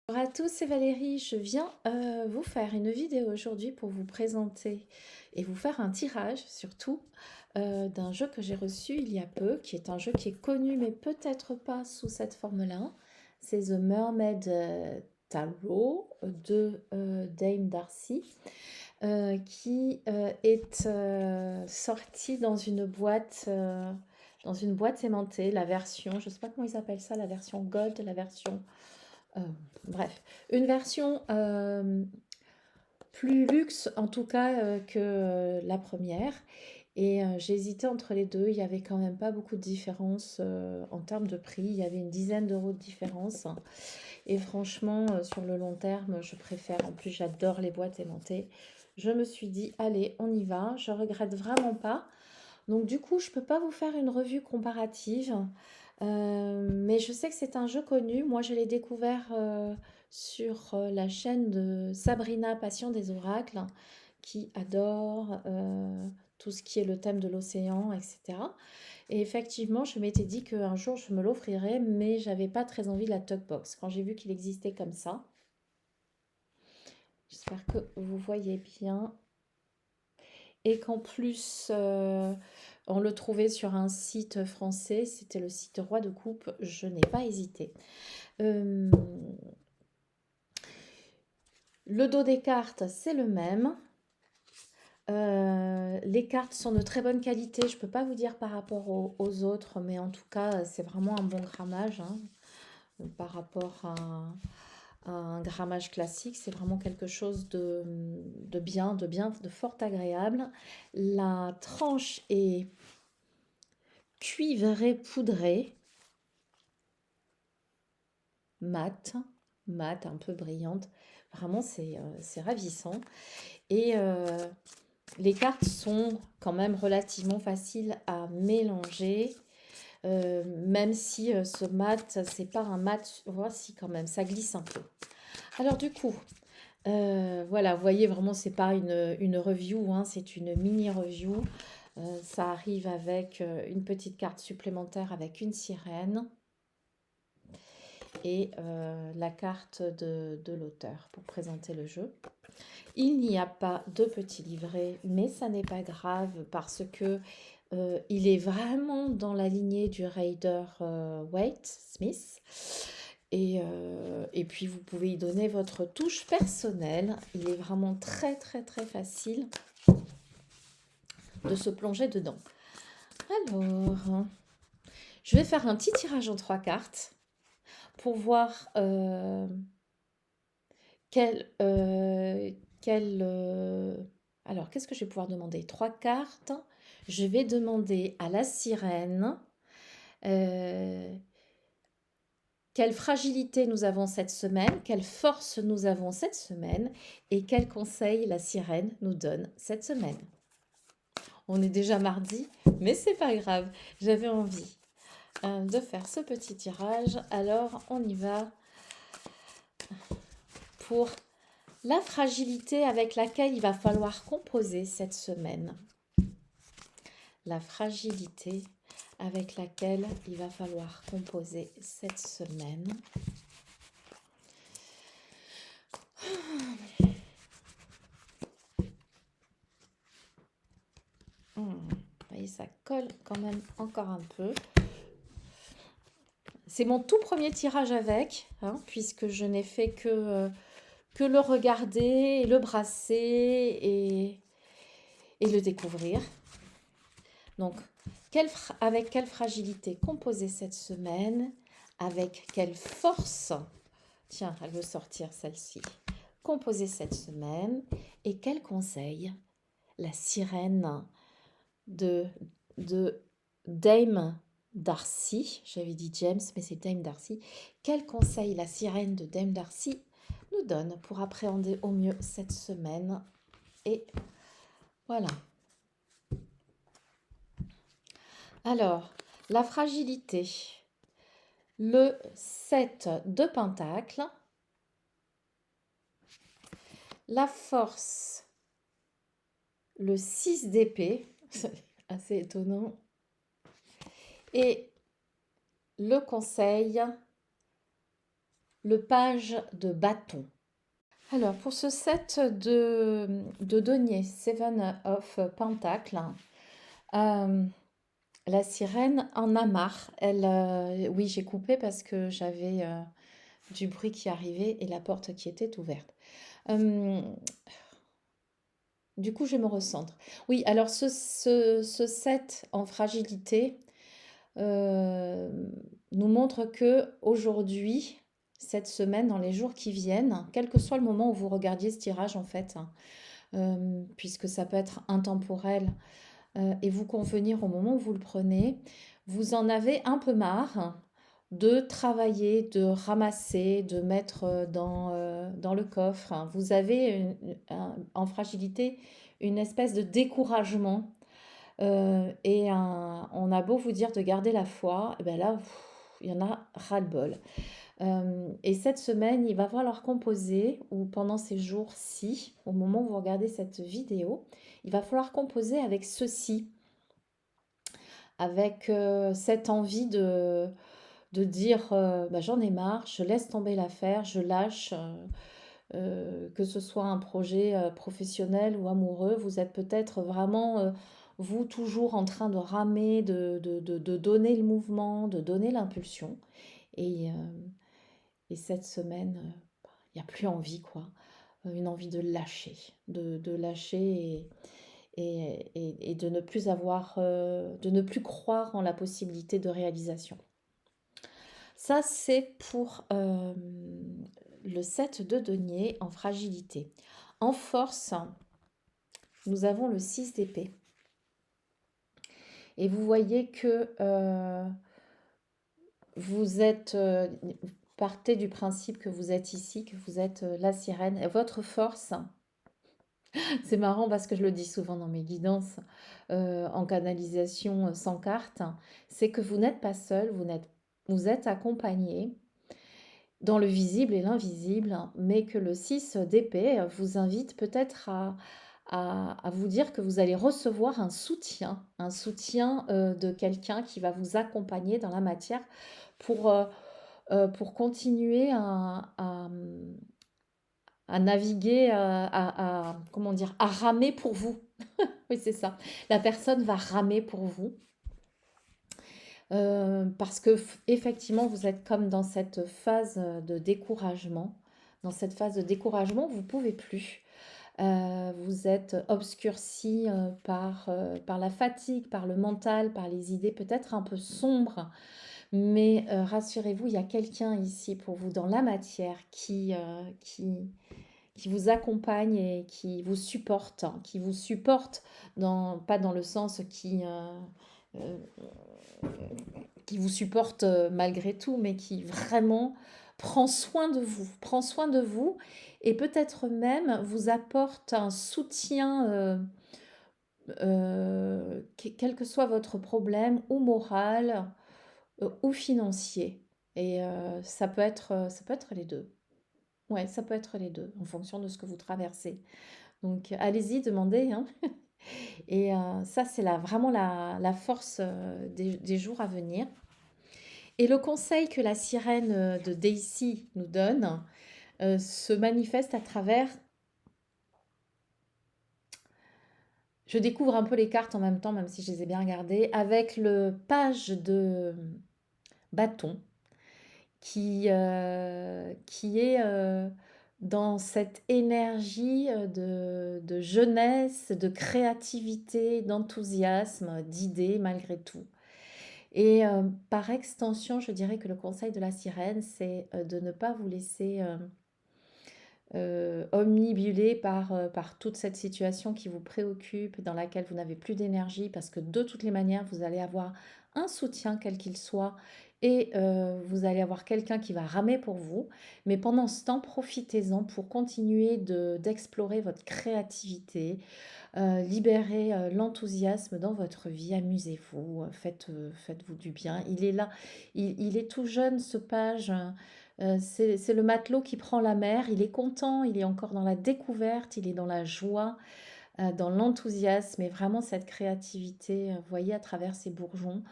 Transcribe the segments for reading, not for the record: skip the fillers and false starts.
Bonjour à tous, c'est Valérie. Je viens vous faire une vidéo aujourd'hui pour vous présenter et vous faire un tirage surtout d'un jeu que j'ai reçu il y a peu, qui est un jeu qui est connu mais peut-être pas sous cette forme-là. C'est The Mermaid Tarot de Dame Darcy qui est sorti dans une boîte aimantée, la version, je sais pas comment ils appellent ça, la version Gold, la version euh, bref, une version plus luxe en tout cas que la première. Et j'ai hésité entre les deux. Il y avait quand même pas beaucoup de différence en termes de prix. Il y avait une dizaine d'euros de différence. Et franchement, sur le long terme, je préfère. En plus, j'adore les boîtes aimantées. Je me suis dit, allez, on y va. Je regrette vraiment pas. Donc du coup, je peux pas vous faire une revue comparative, mais je sais que c'est un jeu connu. Moi, je l'ai découvert sur la chaîne de Sabrina, Passion des oracles, qui adore tout ce qui est le thème de l'océan, etc. Et effectivement, je m'étais dit qu'un jour, je me l'offrirais, mais j'avais pas très envie de la Tugbox. Quand j'ai vu qu'il existait comme ça, j'espère que vous voyez bien. Et qu'en plus, on le trouvait sur un site français, c'était le site Roi de Coupe, je n'ai pas hésité. Euh, le dos des cartes, c'est le même. Les cartes sont de très bonne qualité, je ne peux pas vous dire par rapport aux autres, mais en tout cas, c'est vraiment un bon grammage, hein, par rapport à un grammage classique. C'est vraiment quelque chose de bien, de fort agréable. La tranche est cuivrée poudrée, mat, mat, un peu brillante. Vraiment, c'est ravissant. Et les cartes sont quand même relativement faciles à mélanger, même si ce mat, c'est pas un mat, voici quand même, ça glisse un peu. Alors du coup, voilà, vous voyez vraiment, c'est pas une review, hein, c'est une mini review. Ça arrive avec une petite carte supplémentaire avec une sirène et la carte de l'auteur pour présenter le jeu. Il n'y a pas de petit livret, mais ça n'est pas grave parce que il est vraiment dans la lignée du Raider Waite Smith. Et puis vous pouvez y donner votre touche personnelle. Il est vraiment très très très facile de se plonger dedans. Alors, je vais faire un petit tirage en 3 cartes pour voir quel, quel alors, qu'est-ce que je vais pouvoir demander? 3 cartes. Je vais demander à la sirène quelle fragilité nous avons cette semaine, quelle force nous avons cette semaine et quels conseils la sirène nous donne cette semaine. On est déjà mardi, mais c'est pas grave. J'avais envie de faire ce petit tirage. Alors, on y va pour la fragilité avec laquelle il va falloir composer cette semaine. La fragilité avec laquelle il va falloir composer cette semaine. Vous voyez, ça colle quand même encore un peu. C'est mon tout premier tirage avec, hein, puisque je n'ai fait que le regarder, et le brasser et le découvrir. Donc, avec quelle fragilité composer cette semaine? Avec quelle force? Tiens, elle veut sortir celle-ci. Composer cette semaine. Et quel conseil la sirène de Dame Darcy, j'avais dit James, mais c'est Dame Darcy. Quel conseil la sirène de Dame Darcy nous donne pour appréhender au mieux cette semaine? Et voilà. Alors, la fragilité, le 7 de Pentacle, la force, le 6 d'épée, c'est assez étonnant, et le conseil, le page de bâton. Alors, pour ce set de deniers, Seven of Pentacles, euh, la sirène en a marre. Oui, j'ai coupé parce que j'avais du bruit qui arrivait et la porte qui était ouverte. Euh, du coup, je me recentre. Oui, alors ce set en fragilité euh, nous montre que aujourd'hui, cette semaine, dans les jours qui viennent, quel que soit le moment où vous regardiez ce tirage en fait, hein, puisque ça peut être intemporel et vous convenir au moment où vous le prenez, vous en avez un peu marre de travailler, de ramasser, de mettre dans le coffre, hein. Vous avez en fragilité une espèce de découragement on a beau vous dire de garder la foi, et ben là, il y en a ras-le-bol. Et cette semaine, il va falloir composer, ou pendant ces jours-ci, au moment où vous regardez cette vidéo, il va falloir composer avec ceci, avec cette envie de dire bah, j'en ai marre, je laisse tomber l'affaire, je lâche, que ce soit un projet professionnel ou amoureux, vous êtes peut-être vraiment, vous, toujours en train de ramer, de donner le mouvement, de donner l'impulsion. Et, et cette semaine, il n'y a plus envie, quoi. Une envie de lâcher, de lâcher et de ne plus avoir, de ne plus croire en la possibilité de réalisation. Ça, c'est pour le set de denier en fragilité. En force, nous avons le 6 d'épée. Et vous voyez que vous êtes, partez du principe que vous êtes ici, que vous êtes la sirène. Et votre force, c'est marrant parce que je le dis souvent dans mes guidances en canalisation sans carte, c'est que vous n'êtes pas seul, vous êtes accompagné dans le visible et l'invisible, mais que le 6 d'épée vous invite peut-être à vous dire que vous allez recevoir un soutien de quelqu'un qui va vous accompagner dans la matière pour continuer à naviguer, comment dire, à ramer pour vous. Oui, c'est ça. La personne va ramer pour vous. Parce que effectivement, vous êtes comme dans cette phase de découragement. Dans cette phase de découragement, vous ne pouvez plus. Vous êtes obscurci par la fatigue, par le mental, par les idées peut-être un peu sombres. Mais rassurez-vous, il y a quelqu'un ici pour vous dans la matière qui vous accompagne et qui vous supporte, hein, qui vous supporte pas dans le sens euh, qui vous supporte malgré tout, mais qui vraiment prend soin de vous et peut-être même vous apporte un soutien, quel que soit votre problème, ou moral, ou financier. Et ça peut être les deux. Ouais, ça peut être les deux, en fonction de ce que vous traversez. Donc, allez-y, demandez, hein. Et ça, c'est vraiment la force des jours à venir. Et le conseil que la sirène de Daisy nous donne se manifeste à travers... Je découvre un peu les cartes en même temps, même si je les ai bien regardées, avec le page de bâton qui est dans cette énergie de jeunesse, de créativité, d'enthousiasme, d'idées malgré tout. Et par extension, je dirais que le conseil de la sirène, c'est de ne pas vous laisser omnibulé par toute cette situation qui vous préoccupe, dans laquelle vous n'avez plus d'énergie, parce que de toutes les manières, vous allez avoir un soutien, quel qu'il soit, et vous allez avoir quelqu'un qui va ramer pour vous. Mais pendant ce temps, profitez-en pour continuer d'explorer votre créativité, libérer l'enthousiasme dans votre vie, amusez-vous, faites-vous du bien. Il est là, il est tout jeune, ce page. C'est le matelot qui prend la mer, il est content, il est encore dans la découverte, il est dans la joie, dans l'enthousiasme et vraiment cette créativité, vous voyez, à travers ces bourgeons,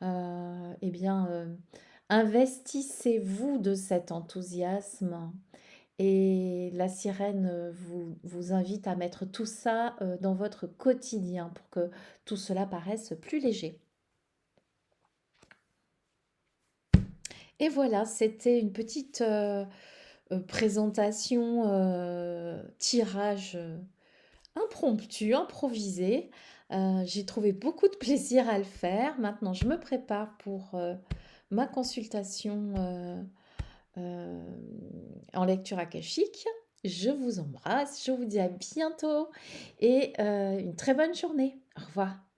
eh bien, Investissez-vous de cet enthousiasme et la sirène vous invite à mettre tout ça dans votre quotidien pour que tout cela paraisse plus léger. Et voilà, c'était une petite présentation, tirage impromptu, improvisé. J'ai trouvé beaucoup de plaisir à le faire. Maintenant, je me prépare pour ma consultation euh, en lecture akashique. Je vous embrasse, je vous dis à bientôt et une très bonne journée. Au revoir.